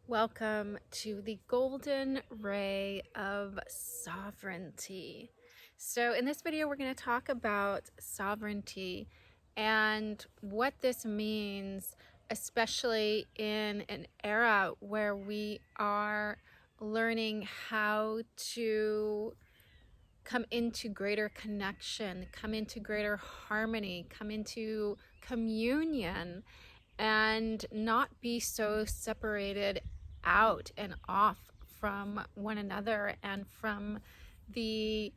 Welcome to the golden ray of sovereignty. So in this video, we're going to talk about sovereignty and what this means, especially in an era where we are learning how to come into greater connection, come into greater harmony, come into communion, and not be so separated out and off from one another and from the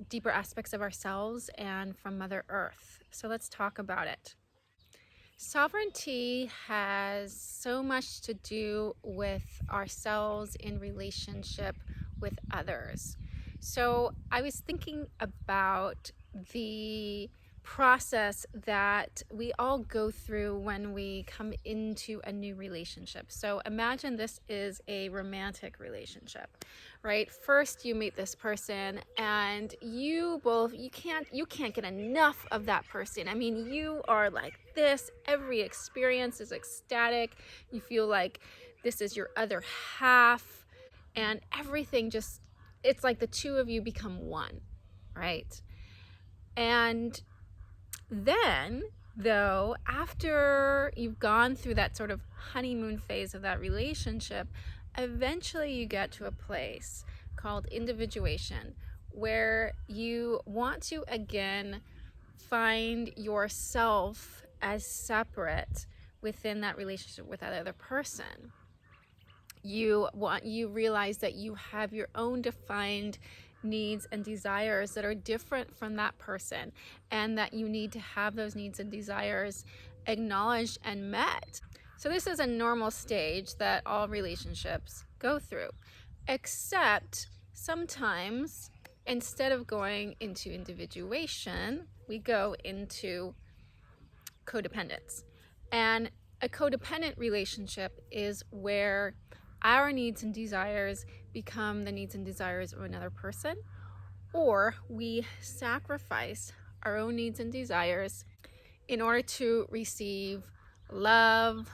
deeper aspects of ourselves and from Mother Earth. So let's talk about it. Sovereignty has so much to do with ourselves in relationship with others. So I was thinking about the process that we all go through when we come into a new relationship. So imagine this is a romantic relationship, right? First you meet this person and you can't get enough of that person. I mean, you are like this, every experience is ecstatic. You feel like this is your other half and everything just, it's like the two of you become one, right? And then, though, after you've gone through that sort of honeymoon phase of that relationship, eventually you get to a place called individuation where you want to again find yourself as separate within that relationship with that other person. You realize that you have your own defined needs and desires that are different from that person, and that you need to have those needs and desires acknowledged and met. So this is a normal stage that all relationships go through, except sometimes instead of going into individuation, we go into codependence. And a codependent relationship is where our needs and desires become the needs and desires of another person, or we sacrifice our own needs and desires in order to receive love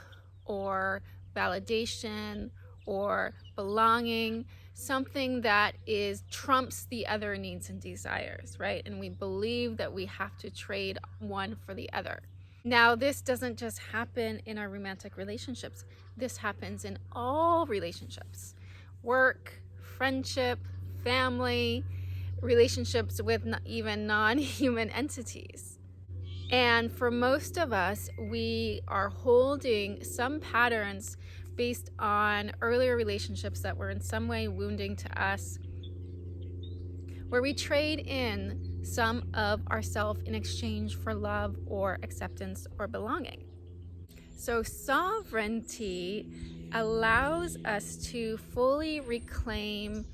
or validation or belonging, something that is trumps the other needs and desires, right? And we believe that we have to trade one for the other. Now, this doesn't just happen in our romantic relationships. This happens in all relationships: work, friendship, family, relationships with even non-human entities. And for most of us, we are holding some patterns based on earlier relationships that were in some way wounding to us, where we trade in some of ourself in exchange for love or acceptance or belonging. So sovereignty allows us to fully reclaim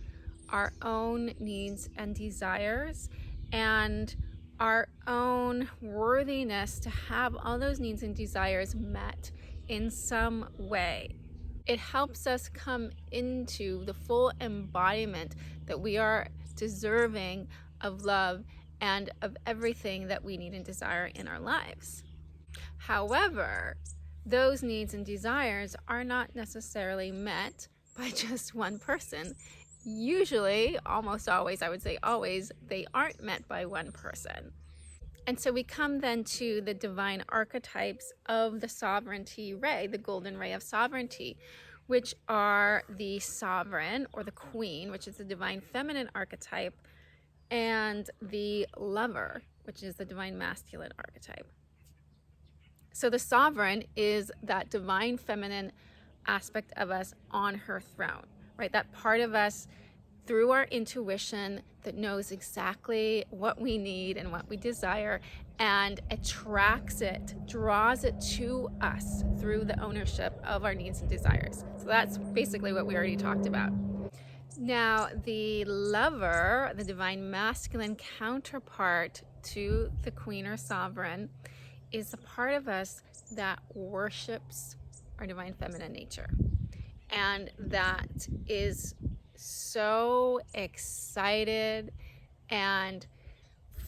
our own needs and desires and our own worthiness to have all those needs and desires met in some way. It helps us come into the full embodiment that we are deserving of love and of everything that we need and desire in our lives. However, those needs and desires are not necessarily met by just one person. Usually, almost always, I would say always, they aren't met by one person. And so we come then to the divine archetypes of the sovereignty ray, the golden ray of sovereignty, which are the sovereign or the queen, which is the divine feminine archetype, and the lover, which is the divine masculine archetype. So the sovereign is that divine feminine aspect of us on her throne, right? That part of us through our intuition that knows exactly what we need and what we desire and attracts it, draws it to us through the ownership of our needs and desires. So that's basically what we already talked about. Now, the lover, the divine masculine counterpart to the queen or sovereign, is a part of us that worships our divine feminine nature and that is so excited and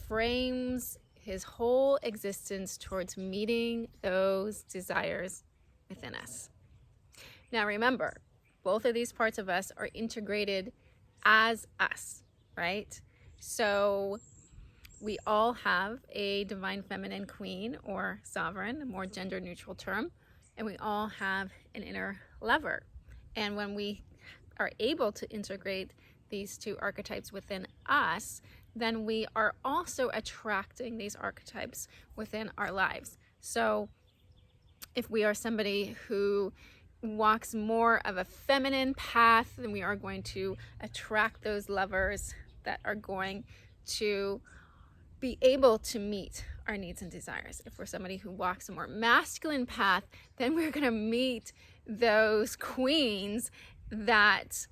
frames his whole existence towards meeting those desires within us. Now remember, both of these parts of us are integrated as us, right? So we all have a divine feminine queen or sovereign, a more gender neutral term, and we all have an inner lover. And when we are able to integrate these two archetypes within us, then we are also attracting these archetypes within our lives. So if we are somebody who walks more of a feminine path, then we are going to attract those lovers that are going to be able to meet our needs and desires. If we're somebody who walks a more masculine path, then we're going to meet those queens that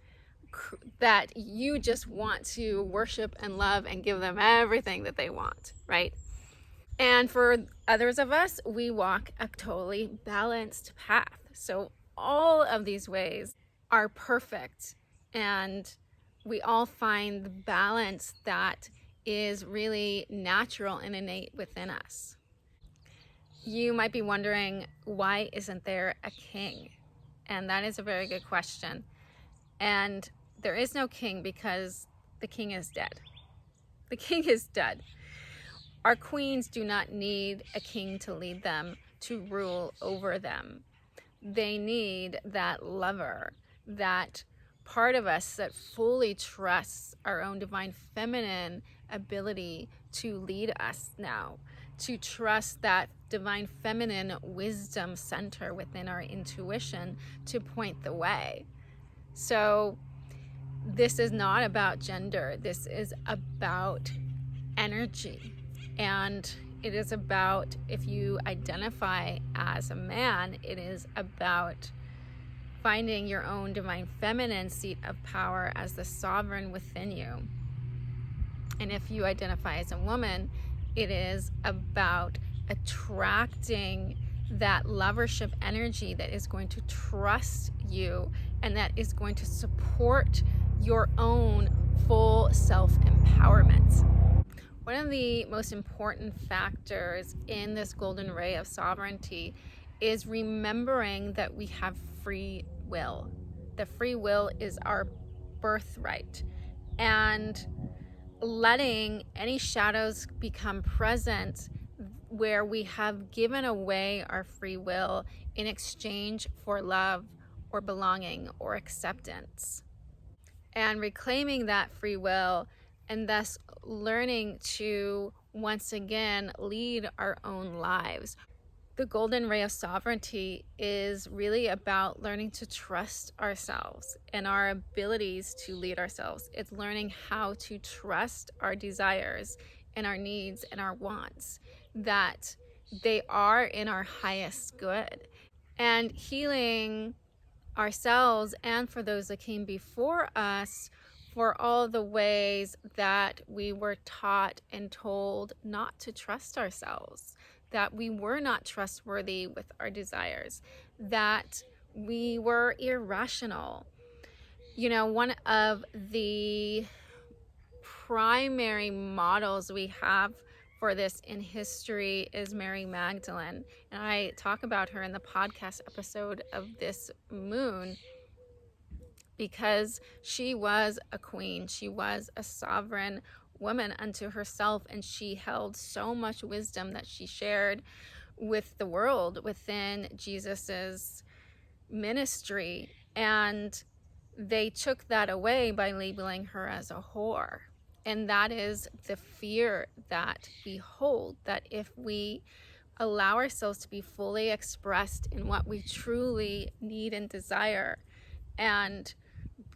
you just want to worship and love and give them everything that they want, right? And for others of us, we walk a totally balanced path. So all of these ways are perfect, and we all find the balance that is really natural and innate within us. You might be wondering, why isn't there a king? And that is a very good question. And there is no king because the king is dead. The king is dead. Our queens do not need a king to lead them, to rule over them. They need that lover, that part of us that fully trusts our own divine feminine ability to lead us now, to trust that divine feminine wisdom center within our intuition to point the way. So this is not about gender. This is about energy. And it is about, if you identify as a man, it is about finding your own divine feminine seat of power as the sovereign within you. And if you identify as a woman, it is about attracting that lovership energy that is going to trust you and that is going to support your own full self-empowerment. One of the most important factors in this golden ray of sovereignty is remembering that we have free will. The free will is our birthright. And letting any shadows become present where we have given away our free will in exchange for love or belonging or acceptance. And reclaiming that free will and thus learning to once again lead our own lives. The golden ray of sovereignty is really about learning to trust ourselves and our abilities to lead ourselves. It's learning how to trust our desires and our needs and our wants, that they are in our highest good. And healing ourselves and for those that came before us for all the ways that we were taught and told not to trust ourselves, that we were not trustworthy with our desires, that we were irrational. You know, one of the primary models we have for this in history is Mary Magdalene. And I talk about her in the podcast episode of this moon because she was a queen. She was a sovereign woman unto herself, and she held so much wisdom that she shared with the world within Jesus's ministry. And they took that away by labeling her as a whore. And that is the fear that we hold, that if we allow ourselves to be fully expressed in what we truly need and desire and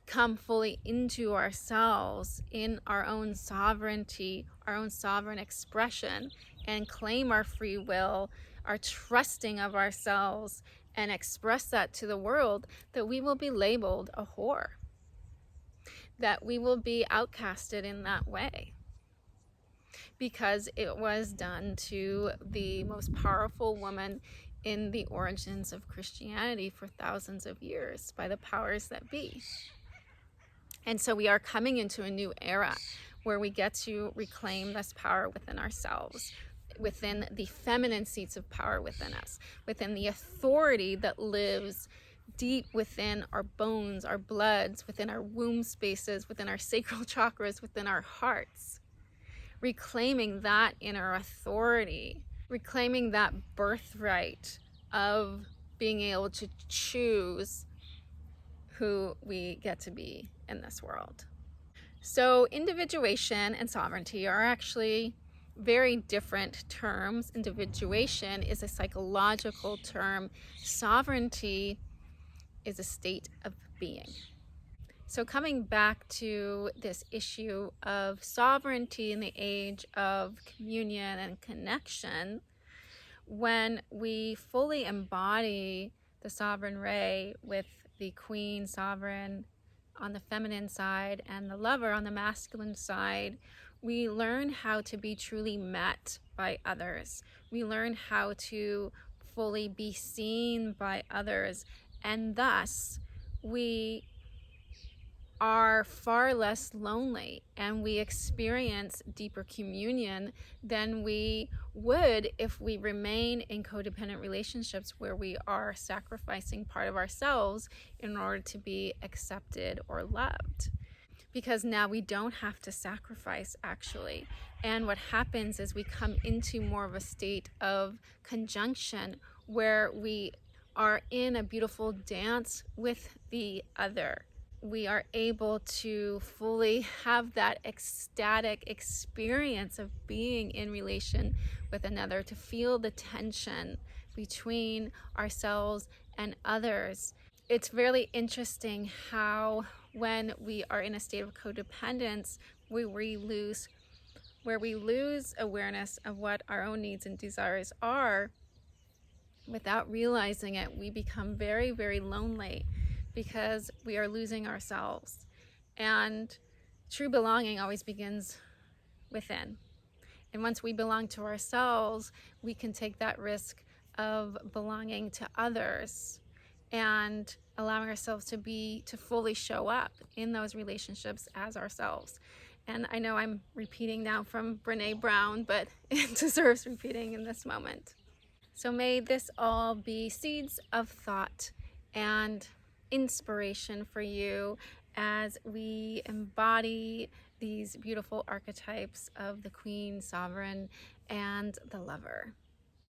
come fully into ourselves in our own sovereignty, our own sovereign expression, and claim our free will, our trusting of ourselves, and express that to the world, that we will be labeled a whore, that we will be outcasted in that way, because it was done to the most powerful woman in the origins of Christianity for thousands of years by the powers that be. And so we are coming into a new era where we get to reclaim this power within ourselves, within the feminine seats of power within us, within the authority that lives deep within our bones, our bloods, within our womb spaces, within our sacral chakras, within our hearts. Reclaiming that inner authority, reclaiming that birthright of being able to choose who we get to be in this world. So individuation and sovereignty are actually very different terms. Individuation is a psychological term. Sovereignty is a state of being. So coming back to this issue of sovereignty in the age of communion and connection, when we fully embody the sovereign ray with the queen sovereign on the feminine side and the lover on the masculine side, we learn how to be truly met by others. We learn how to fully be seen by others, and thus we are far less lonely, and we experience deeper communion than we would if we remain in codependent relationships where we are sacrificing part of ourselves in order to be accepted or loved. Because now we don't have to sacrifice, actually. And what happens is we come into more of a state of conjunction where we are in a beautiful dance with the other. We are able to fully have that ecstatic experience of being in relation with another, to feel the tension between ourselves and others. It's really interesting how when we are in a state of codependence, where we lose awareness of what our own needs and desires are, without realizing it, we become very, very lonely because we are losing ourselves. And true belonging always begins within. And once we belong to ourselves, we can take that risk of belonging to others and allowing ourselves to fully show up in those relationships as ourselves. And I know I'm repeating now from Brene Brown, but it deserves repeating in this moment. So may this all be seeds of thought and inspiration for you as we embody these beautiful archetypes of the Queen, Sovereign, and the Lover.